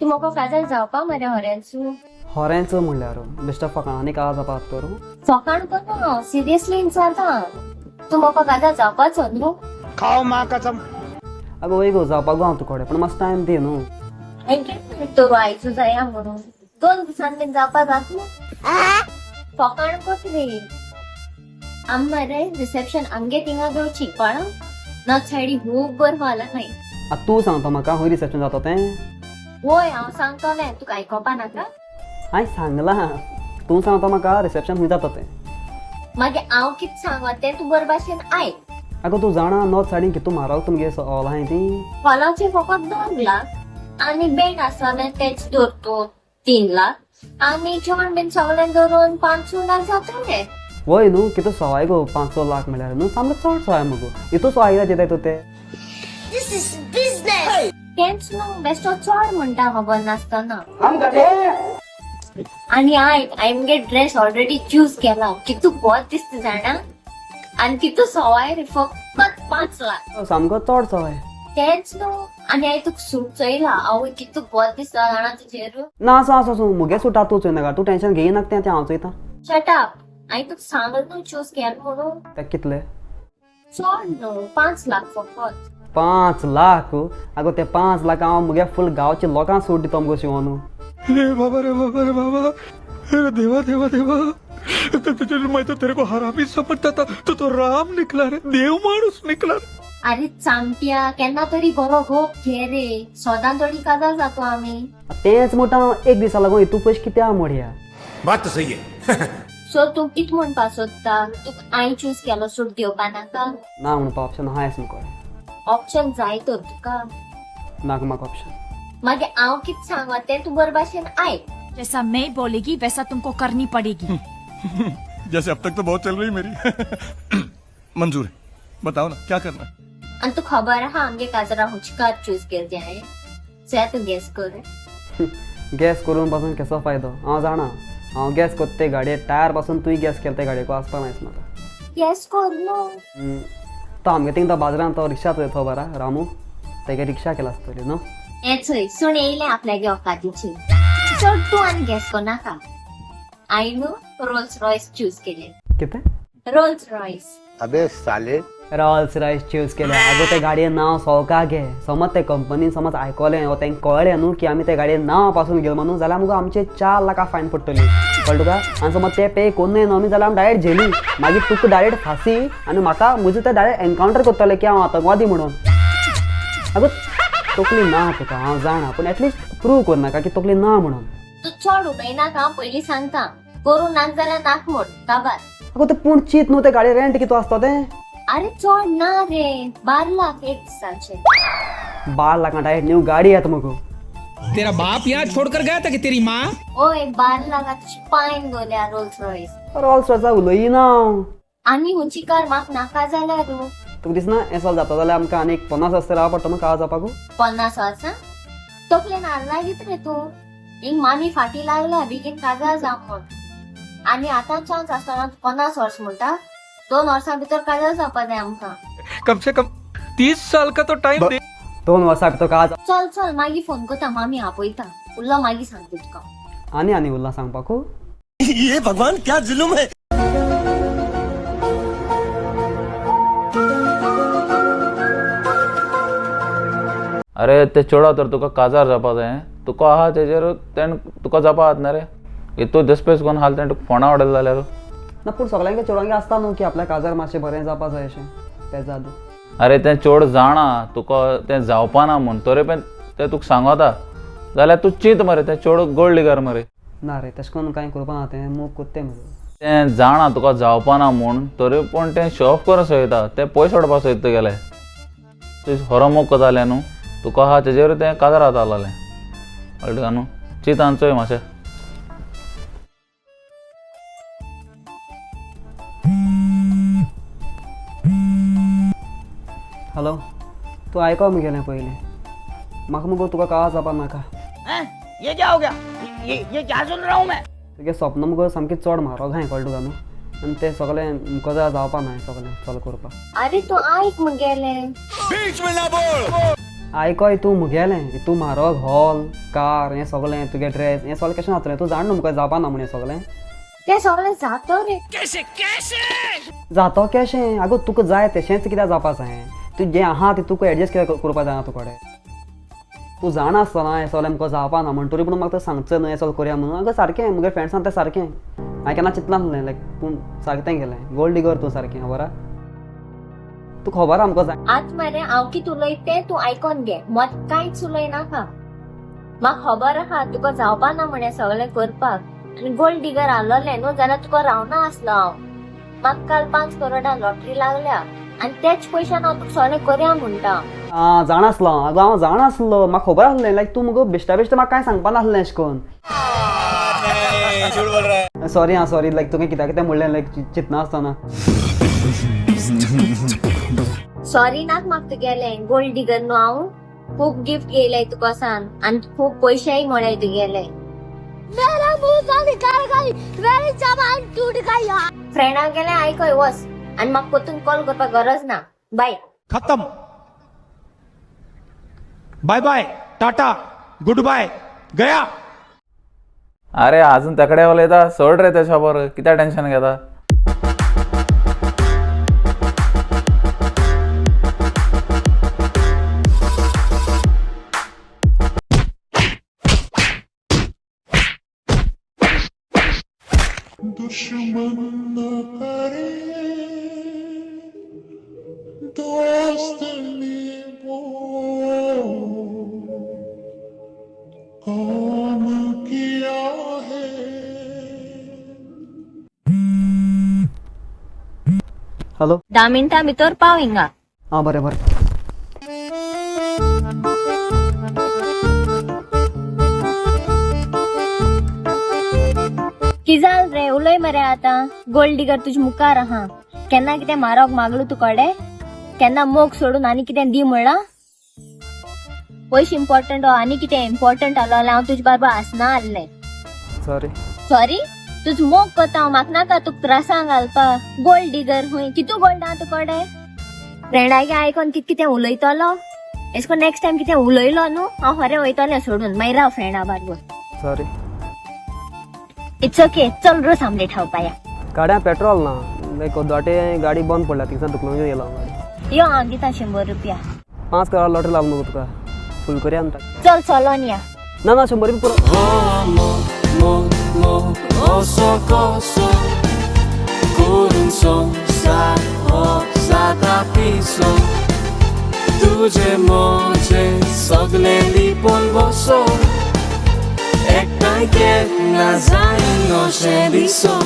तू म्हाका काजार जावपा मरे हऱ्यांचू होरेंच म्हणल्यार बेश्टो फकाणांनी का जावपा तर फकाण कर सिरियसली विचारता तू म्हाका काजार जावपाचो न्हू खाओ माँ कसम। आगो वय गो जावपाक गो हांव तुकोडे पण मातसो टायम दी न्हू तो आयचो जाया म्हणून 2 दिवसांनी बीन जावपा जात न्हू फकाण कर रे आम मरे रिसेप्शन आमगे थिंगा घेवची पण ना सायडी खूब बरें व्हालां नाही आतां तूं सांगता म्हाका खंय रिसेप्शन जाता तें होय हांव सांगतलें तुका आयकोपा नाका हांवें सांगलां तूं सांगता म्हाका रिसेप्शन खंय जाता तें मागीर हांव कितें सांगो तें तूं बरे भाशेन आयक आगो तूं जाणा नॉर्थ सायडीन कितू म्हारग तुमगे हॉल आहाय ती हॉलाचे फकत 2 लाख आनी बेड आसतलें तेच धरतून 3 लाख आनी जेवण बीन सगळें धरून 5-6 लाख जातले वय न्हू कितू सवाय गो 500 लाख म्हळ्यार न्हू सामको चड सवाय मगो इतू सवाय कित्याक दिताय तूं ते तेंच न्हू बेश्टो चड म्हणटा खबर नासतना आनी हांवें मगे ड्रेस ऑलरेडी चूज केला कितू बरो दिसता जाणा आनी कितू सवाय रे फकत 5 लाख सामको चड सवाय तेंच न्हू आनी हांवें तुका सूट चोयला आवय कितू बरो दिसता जाणा तुजेर ना आसा आसा आसूं मुगे सुटा तूं चोयनाका तूं टेन्शन घेयनाका तें हांव चोयतां शट अप हांवें तुका सांगत न्हू चूज केला म्हणून तें कितले चड न्हू 5 लाख फकत 5 लाख आगो ते 5 लाख हांव मुगे फुल गांवच्या लोकांक सूट दिता मगो शिवून रे बाबा रे बाबा रे बाबा, अरे देवा देवा देवा, मैं तो तेरे को हरामी समझता था, तो राम निकला रे, देव माणूस निकला रे। अरे चांगट्या केन्ना तरी बरो गोप घे रे सोदां तरी काजार जातो आमी तेंच म्हणटा एक दिसा लागून हितू पयशे कित्या मोडया बात तो सही है। सो तूं कित म्हणपा सोदता तुका हांवें चूज केलो सूट घेवपा नाका ना म्हणपा ऑप्शन आहायच न्हू ऑप्शन जाय तर तुका नाका म्हाका ऑप्शन मागीर हांव कित सांगो तें तूं बरे भाशेन आयक जैसा मैं बोलेगी वैसा तुमको करनी पड़ेगी। जैसे अब तक तो बहुत चल रही मेरी। मंजूर है, बताओ ना क्या करना है? आनी तूं खबर आहा आमगे काजरा हुंची कार चूज केली हांवें सो तूं गेस कर गॅस करून पासून कसो फायदो हांव जाणा हांव गॅस करता ते गाडये टायर पासून तुवें गॅस केला ते गाडयेको आसपा नायस म्हाका गेस कर न्हू तो आमगे थिंगा बाजारान तो रिक्षा चोयता खबर आहा रामू तेगे रिक्षा केला आसतली न्हू हें चोय सुण येयलें आपल्यागे औकातीची चड तूं आनी गेस कर नाका हांवें न्हू रोल्स रॉयस चूज केलें कितें रोल्स रॉयस अबे साले, रॉल्स रॉयस चूज केले आगो ते गाडयेन नांव सोवका घे समज ते कंपनीन समज आयकलें वा तेंका कळ्ळें न्हू की आमी ते गाडयेन नांव पासून घेवन म्हणून जाल्यार मुगो आमचे 4 लाखां फायन पडटली कळ्ळें तुका आनी समज ते पे कोन्नय न्हू आमी जाल्यार आमी डायरेक्ट झेली मागीर तुका डायरेक्ट फासी आनी म्हाका म्हजें ते डायरेक्ट एनकावंटर करतले की हांव आतंकवादी म्हणून आगो तकली ना तुका हांव जाणा पूण एटलिस्ट प्रूव करनाका की तकली ना म्हणून तूं चड उलयनाका हांव पयलीं सांगता करूं नाक जाल्यार नाक म्हण काबार आगो ते पूण चीत न्हू ते गाडये रेंट कितू आसता तें अरे चड ना रे 12 लाख एक दिसाचे 12 लाखां डायरेक्ट न्यू गाडी येता मगो तेरा बाप यहाँ छोड़कर गया था कि तेरी माँ? ओय 12 लाखाची पायन गोल्या रोल्स रॉयस रॉल्स रॉयसा उलयना आनी हुंची कार म्हाका नाका जाल्यार तुका दिसना हे साल जाता जाल्यार आमकां आनीक 50 वर्सां रावपा पडटा न्हू काळ जावपाक 50 वर्सां तकले नाल्ला घेत रे तूं हिंग मामी फाटी लागला बेगीन काजार जावं म्हण आनी आतां चान्स आसतना 50 वर्स म्हणटा 2 वर्सां भितर काजार जावपा जाय आमकां कम से कम 30 साल का तो टाइम दे। 2 वर्सां तो काळ चल चल मागीर फोन करता मामी आपयता उरलो मागीर सांगता तुका आनी उरला सांगपाकू ये भगवान क्या जुलुम है। अरे ते चोडा तर तुका काजार जावपा जाय तुका आहा तेजेर तेण तुका जावपा जाता ना रे इतू दसपेस कोन्न हाल तेणें तुका फोंडा उडयले जाल्यार ना पूण सगळ्यांगे चेडवांगे आसता न्हू की आपल्या काजार मातशें बरें जावपा जाय अशें तें जादू अरे तें चोड जाणा तुका तें जावपा ना म्हूण तरी पण तें तुका सांगता जाल्यार तूं चिंत मरे तें चोड गोल्ड डिगर मरे ना रे तशें करून कांय करपा ना तें मोग कोत्तें मरे तें जाणा तुका जावपा ना म्हूण तरी पूण तें शो ऑफ करूं सोयता तें पयशे उडपा सोदता गेले तूं खरो मोग कोताले न्हू तुका आहा तेजेर तें काजार जातालें कळटा काय न्हू चिंत आनी चोय मातशें हॅलो तूं आयको मुगेलें पयलीं म्हाका मुगो तुका काळ जावपा नाका ये क्या हो गया? ये क्या सुन रहा हूँ मैं? तुगे स्वप्न मुगो सामकी चड म्हारग हांवें कळटा तुका न्हू आनी तें सगळें गजाल जावपा ना सगळें चल करपा अरे तूं आयक मुगेलें बीच में ना बोल। आयकोय तूं मुगेलें तूं म्हारग हॉल कार हें सगळें तुगे ड्रेस हें सगळें कशें जातलें तूं जाण न्हू मुखार जावपा ना म्हण हें सगळें ते सगळें जातो रे जातो केशें आगो तुका जाय तशेंच कित्याक जावपा जाय तूं जें आहा तें तुका एडजस्ट कित्याक करपा जायना तुकोडे तूं जाणा आसतना हें सगळें आमकां जावपा ना म्हण तरी पूण म्हाका सांगचें न्हू हें सगळें करया म्हणून आगो सारकें मुगे फ्रेंड्सान तें सारकें हांवें केन्ना चिंतना आसलें लायक पूण सारकें केलें गोल्ड डिगर तूं सारकें खबर आहा तूं खबर आमकां जाय आज मरे हांव कितें उलयता तूं आयकोन घे मत कांयच उलयनाका म्हाका खबर आहा तुका जावपा ना म्हण हें सगळें करपाक आनी गोल्ड डिगर आहलोलें न्हू जाल्यार तुका रावना आसलो हांव म्हाका काल 5 करोडा लॉटरी लागल्या आनी तेच पयशान हांव तुका सगळें करया म्हणटा आं जाणा आसलो आगो हांव जाणा आसलो म्हाका खबर आसलें लायक तूं मुगो बेश्टा बेश्टा म्हाका कांय सांगपा नासलें अशें करून सॉरी आं सॉरी लायक तुवें कित्याक कितें म्हणलें लायक चिंतना आसतना सॉरी नाक म्हाका तुगेलें गोल्ड डिगर न्हू हांव खूब गिफ्ट येयले तुका सांग आनी खूब पयशेय म्हळे तुगेले फ्रेंडाक गेले आयकय वस आनी म्हाका परतून कॉल करपाक गरज ना बाय खत्म bye bye tata goodbye गया अरे अजून तेकडे उलयता सोड रे त्या शॉपार कित्याक टेन्शन घेता हॅलो 10 मिनटां भितर पाव हिंगा आं बरें बरें कि जाल रे उलय मरे आतां गोल्ड डिगर तुजे मुखार आहा केन्ना कितें म्हारग मागलो तुकोडे केन्ना मोग सोडून आनी कितें दी म्हणला पयशे इम्पॉर्टंट आनी कितें इम्पॉर्टंट आलो जाल्यार हांव तुजे बाबा आसना आहलें सॉरी सॉरी तुज मोग कोता हांव म्हाका नाका तुका त्रासांक घालपा गोल्ड डिगर हूंय कितू गोल्ड आहा तुकोडे फ्रेंडागे आयकोन कितें उलयतलो एश कोन नेक्स्ट टायम कितें उलयलो न्हू हांव खरें वयतलें सोडून मागीर राव फ्रेंडा बारबर सॉरी इट्स ओके चल रोस आमलेट खावपा या गाड्या पेट्रोल ना लायक दोटे गाडी बंद पडल्या तिका दुखलो येयलो गाडी यो हांव दिता 100 रुपया 5 करोड लॉटरी लागलो न्हू तुका फूल करया म्हणटा चल चलोन या ना ना 100 रुपया पुरो Oso Kurunso Sa Osada piso Tuje moje Sogle lipon boso Ektai ke na zain no she biso